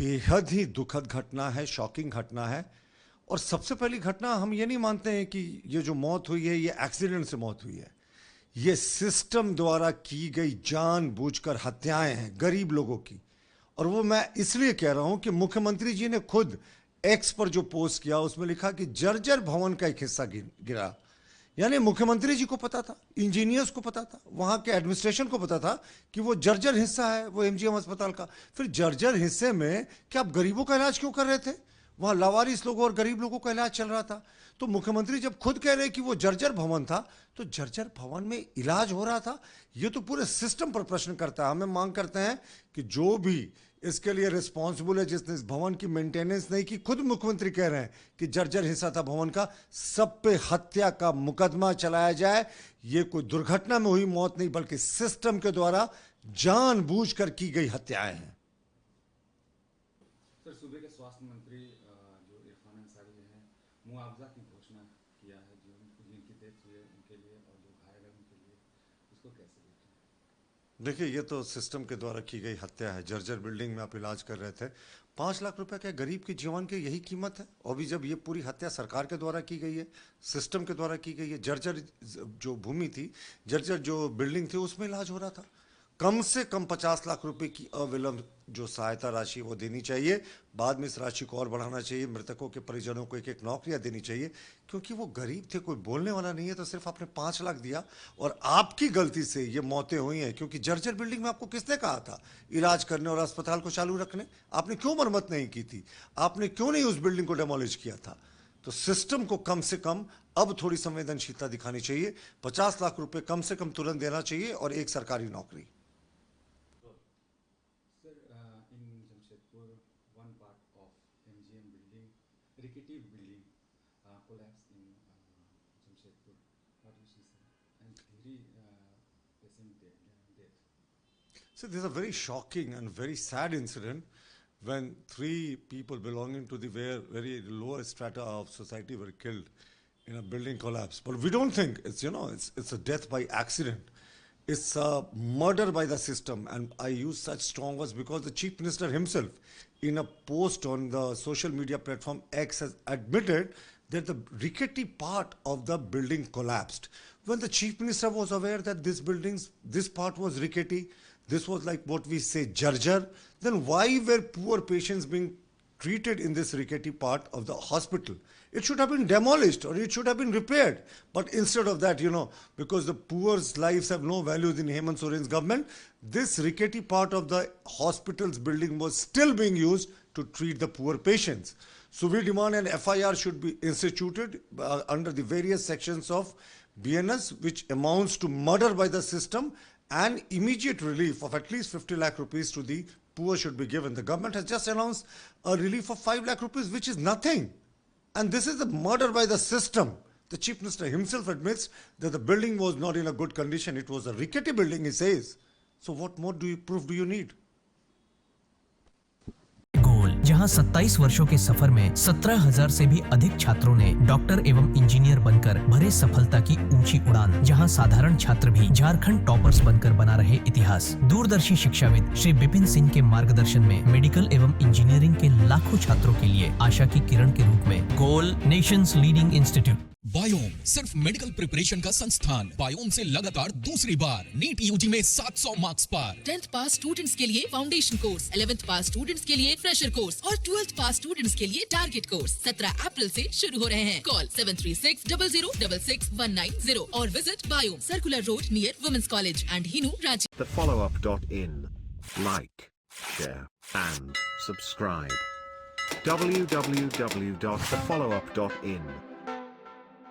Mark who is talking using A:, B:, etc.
A: बेहद ही दुखद घटना है, शॉकिंग घटना है। और सबसे पहली घटना, हम ये नहीं मानते हैं कि ये जो मौत हुई है ये एक्सीडेंट से मौत हुई है। ये सिस्टम द्वारा की गई जानबूझकर हत्याएं हैं गरीब लोगों की। और वो मैं इसलिए कह रहा हूं कि मुख्यमंत्री जी ने खुद एक्स पर जो पोस्ट किया उसमें लिखा कि जर्जर भवन का एक हिस्सा गिरा। यानी मुख्यमंत्री जी को पता था, इंजीनियर्स को पता था, वहां के एडमिनिस्ट्रेशन को पता था कि वो जर्जर हिस्सा है, वो एमजीएम अस्पताल का। फिर जर्जर हिस्से में क्या आप गरीबों का इलाज क्यों कर रहे थे? वहां लावारिस लोगों और गरीब लोगों का इलाज चल रहा था। तो मुख्यमंत्री जब खुद कह रहे कि वो जर्जर भवन था, तो जर्जर भवन में इलाज हो रहा था। ये तो पूरे सिस्टम पर प्रश्न करता है। हमें मांग करते हैं कि जो भी इसके लिए रिस्पॉन्सिबल है, जिसने इस भवन की मेंटेनेंस नहीं की, खुद मुख्यमंत्री कह रहे हैं कि जर्जर हिस्सा था भवन का, सब पे हत्या का मुकदमा चलाया जाए। ये कोई दुर्घटना में हुई मौत नहीं, बल्कि सिस्टम के द्वारा जानबूझकर की गई हत्याएं हैं।
B: सर, सूबे के स्वास्थ्य मंत्री जो इरफान अंसारी हैं, मुआवजा की घोषणा किया है जिनकी डेथ हुई है उनके लिए और जो घायल है उनके लिए, उसको कैसे देखते हैं?
A: देखिए, ये तो सिस्टम के द्वारा की गई हत्या है। जर्जर बिल्डिंग में आप इलाज कर रहे थे, 5 लाख रुपए क्या गरीब के जीवन की यही कीमत है? और भी जब ये पूरी हत्या सरकार के द्वारा की गई है, सिस्टम के द्वारा की गई है। जर्जर जो भूमि थी, जर्जर जो बिल्डिंग थी, उसमें इलाज हो रहा था। कम से कम 50 लाख रुपए की अविलंब जो सहायता राशि वो देनी चाहिए। बाद में इस राशि को और बढ़ाना चाहिए। मृतकों के परिजनों को 1-1 नौकरियां देनी चाहिए, क्योंकि वो गरीब थे, कोई बोलने वाला नहीं है। तो सिर्फ आपने 5 लाख दिया और आपकी गलती से ये मौतें हुई हैं। क्योंकि जर्जर बिल्डिंग में आपको किसने कहा था इलाज करने और अस्पताल को चालू रखने? आपने क्यों मरम्मत नहीं की थी? आपने क्यों नहीं उस बिल्डिंग को डेमोलिश किया था? तो सिस्टम को कम से कम अब थोड़ी संवेदनशीलता दिखानी चाहिए। 50 लाख रुपए कम से कम तुरंत देना चाहिए और एक सरकारी नौकरी।
B: One part of MGM building, rickety building, collapsed in Jamshedpur. What do you see, sir? And 3 patient death.
A: So this is a very shocking and very sad incident when 3 people belonging to the very lower strata of society were killed in a building collapse. But we don't think it's a death by accident. It's a murder by the system. And I use such strong words because the Chief Minister himself, in a post on the social media platform X, has admitted that the rickety part of the building collapsed. When the Chief Minister was aware that this part was rickety, this was like what we say Jarjar, then why were poor patients being treated in this rickety part of the hospital? It should have been demolished or it should have been repaired. But instead of that, because the poor's lives have no values in Hemant Soren's government, this rickety part of the hospital's building was still being used to treat the poor patients. So we demand an FIR should be instituted under the various sections of BNS, which amounts to murder by the system, and immediate relief of at least 50 lakh rupees to the poor should be given. The government has just announced a relief of 5 lakh rupees, which is nothing. And this is a murder by the system. The Chief Minister himself admits that the building was not in a good condition. It was a rickety building, he says. So what more proof do you need?
C: जहां 27 वर्षों के सफर में 17,000 से भी अधिक छात्रों ने doctor एवं इंजीनियर बनकर भरे सफलता की ऊंची उड़ान। जहां साधारण छात्र भी झारखंड टॉपर्स बनकर बना रहे इतिहास। दूरदर्शी शिक्षाविद श्री विपिन सिंह के मार्गदर्शन में मेडिकल एवं इंजीनियरिंग के लाखों छात्रों के लिए आशा की किरण के रूप में गोल नेशंस लीडिंग इंस्टीट्यूट।
D: बायोम सिर्फ मेडिकल प्रिपरेशन का संस्थान। बायोम से लगातार दूसरी बार नीट यूजी में 700 मार्क्स पार।
E: 10th पास स्टूडेंट्स के लिए फाउंडेशन कोर्स, 11th पास स्टूडेंट्स के लिए फ्रेशर कोर्स और 12th पास स्टूडेंट्स के लिए टारगेट कोर्स 17 अप्रैल से शुरू हो रहे हैं। कॉल 7360066190 और visit Biome, circular road near women's college and Hinoo, Ranchi.
F: thefollowup.in. Like, share and subscribe. www.thefollowup.in